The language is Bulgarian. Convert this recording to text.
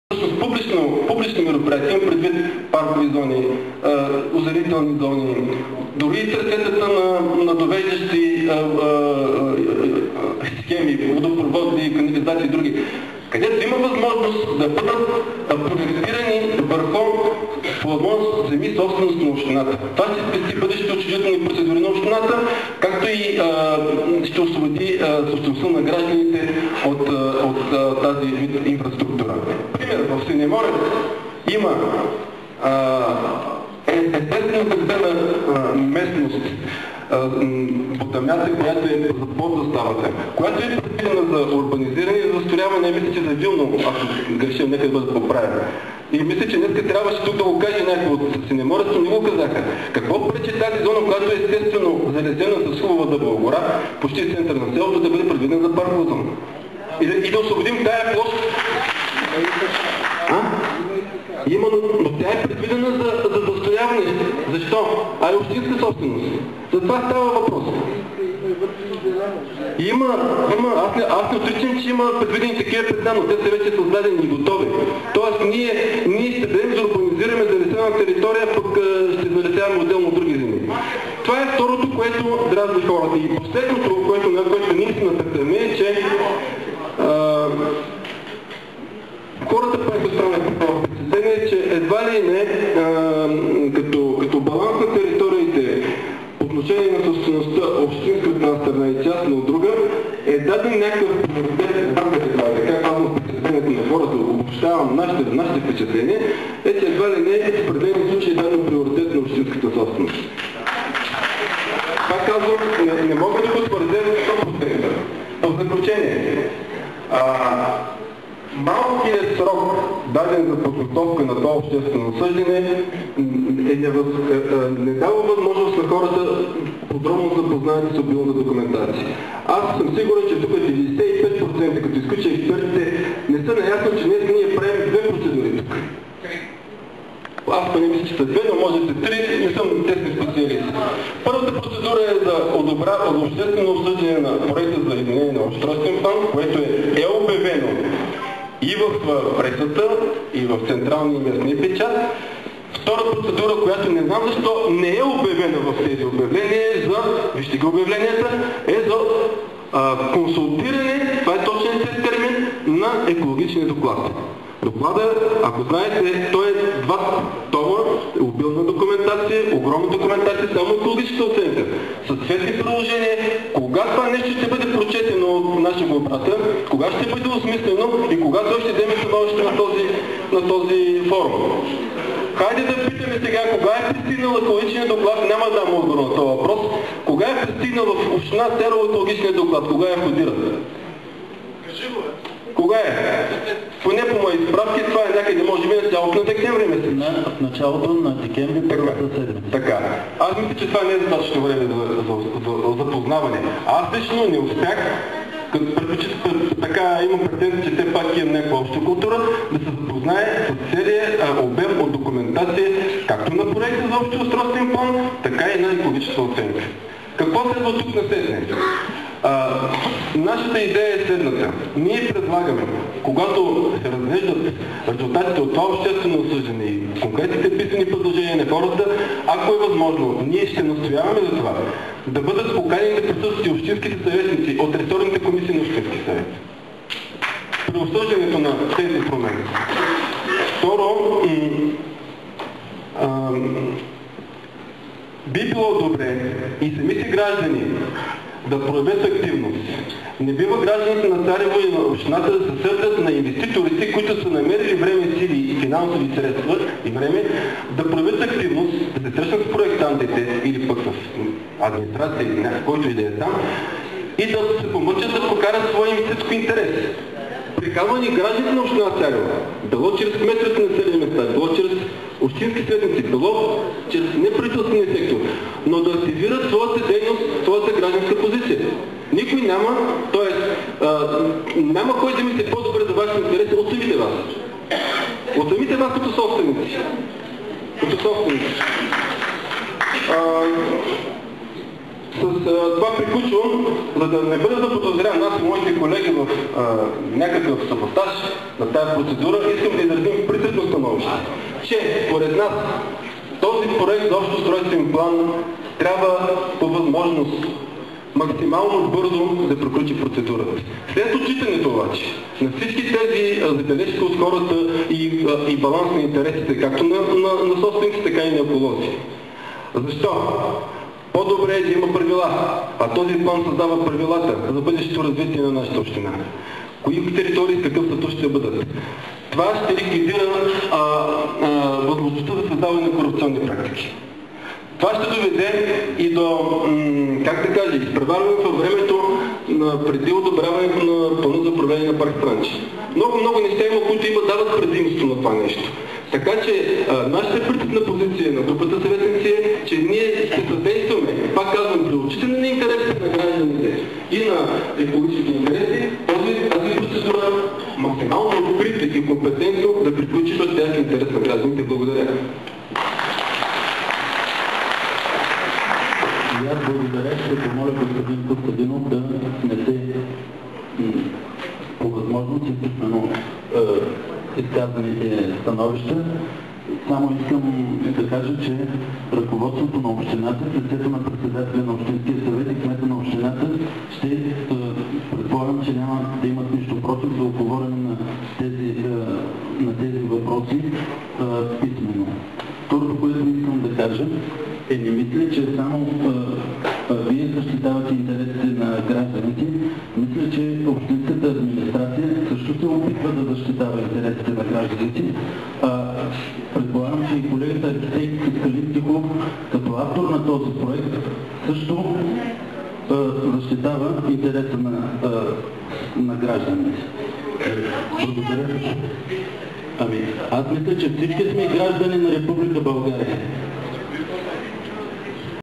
публично мероприятие, имам предвид паркови зони, озарителни зони, дори и трасетата на довеждащи схеми, водопроводни, канализации и други, където има възможност да бъдат проектирани върху възможност земи собственост на общината. Това ще спести бъдещите отчуждителни процедури на общината, както и ще освободи собствеността на гражданите от тази вид инфраструктура. Пример, в Синеморец има естествено загрена местност, Ботамята, която е за подзаставата, която е предвидена за урбанизиране и за застрояване, мисля, че за вилно, ако грешим, нека да бъде поправен. И мисля, че днес трябваше тук да го каже някой от Синеморец, но не го казаха. Какво пречи тази зона, която е естествено залезена с хубава дъбова гора, почти център на селото, да бъде предвидена за паркова зона? И да освободим тая площ. Има, но тя е предвидена за застрояване. Защо? А е общинска собственост. За това става въпрос. Аз не отричам, че има предвидени такива предна, но те са вече създадени и готови. Тоест ние ще дадем да урбанизираме залесена територия, пък ще залесяваме отделно други земи. Това е второто, което дразни хората. И последното, което наистина търсим, е, че хората правят останали впечатление, че едва ли не като баланс на териториите по отношение на собствеността общинска от една страна и частна от друга е даден някакъв приоритет, така казвам впечатлението на хората, обобщавам нашите впечатления, е, че едва ли не в определени случаи е даден приоритет на общинската собственост. Това казвам, не мога да го твърдя 100%. В заключение, малкият срок, даден за подготовка на това обществено осъждане, не дава възможност на хората подробно да познаят с обилна документация. Аз съм сигурен, че тук 95%, като изключа експертите, не са наясно, че днес ние правим две процедури тук. Аз не мисля, че са две, но може да са три, не съм тесен специалист. Първата процедура е за обществено обсъждане на проекта за изменение на устройствен план, което е обявено и в пресата, и в централния и местния печат. Втора процедура, която не знам защо не е обявена в тези обявления, вижте ги обявленията, е за консултиране, това е точен термин, на екологичния доклад. Доклада, ако знаете, той е 2 тома, обилна документация, огромна документация, само екологичната оценка. С цветни приложения, кога това нещо ще бъде прочетено от нашия брата, кога ще бъде осмислено и кога той ще вземе становище на този форум. Хайде да питаме сега, кога е пристигнал екологичния доклад, няма да дам отговор на този въпрос, кога е пристигнал в община Церово екологичния доклад, кога е входиран? Кога е? Поне по мои справки, това е някъде, може би, началото на декември месец. В началото на декември първата седмица. Така. Аз мисля, че това не е достатъчно време за познаване. Аз лично не успях, така имам претенция, че все пак имам някаква обща култура, да се запознае с целия обем от документация, както на проекта за общи устройствен план, така и на екологичната оценка. Какво следва тук на седне? Нашата идея е следната. Ние предлагаме, когато се разглеждат резултатите от това обществено осъждане и конкретните писани предложения на хората, ако е възможно, ние ще настояваме за това да бъдат поканени да присъстват и общинските съветници от ресорните комисии на общински съвет при обсъждането на тези промени. Второ, би било добре и самите граждани да проявят активност. Не бива гражданите на Царево и на общината да се сърдят на инвеститорите, които са намерили време, сили и финансови средства и време да проявят активност, да се срещнат с проектантите или пък с администрация или който и да е там и да се помъчат да покарат своя инвеститорски интерес. Приказвани гражданите на община Царево, било чрез кметовете на населени места, било чрез общински съветници, било чрез неправителствения сектор, но да активират своята дейност, своята гражданска позиция. Никой няма, т.е. няма кой да мисли по-добре за вашите интереси от самите вас. От самите вас като собственици. С това приключвам, за да не бъда заподозрян аз и моите колеги в някакъв саботаж на тази процедура, искам да изразя че според нас този проект за общ устройствен план трябва по възможност максимално бързо да приключи процедурата. След отчитането обаче на всички тези забележки от хората и баланс на интересите, както на собственици, така и на еколози. Защо? По-добре е да има правила, а този план създава правилата за бъдещето развитие на нашата община. Кои територии с какъв статут ще бъдат. Това ще ликвидира възможността за създаване на корупционни практики. Това ще доведе и до, как да кажа, изпреварване във времето преди одобряването на плана за управление на парк Странджа. Много неща има, които дават предимство на това нещо. Така че нашата принципна позиция на групата съветници е, че ние ще съдействаме, пак казвам, при отчитане на интересите на гражданите и на екологичните интереси, тази процедура максимално открита и компетентно да приключи с тях интерес на гражданите. Благодаря. И аз благодаря, ще помоля господин Костадинов да внесе по възможност и писмено изказаните становища. Само искам да кажа, че ръководството на общината, в лицето на председателя на Общинския съвет и кмета на общината ще предполагам, че няма да имат нищо против за отговорене на тези въпроси писмено. Второто, което искам да кажа, не мисля, че само вие защитавате интересите на гражданите. Мисля, че общинската администрация също се опитва да защитава интересите на гражданите. Предполагам, че и колегата архитект Калин Тихов, като автор на този проект, също защитава интереса на гражданите. Благодаря. Аз мисля, че всички сме граждани на Република България.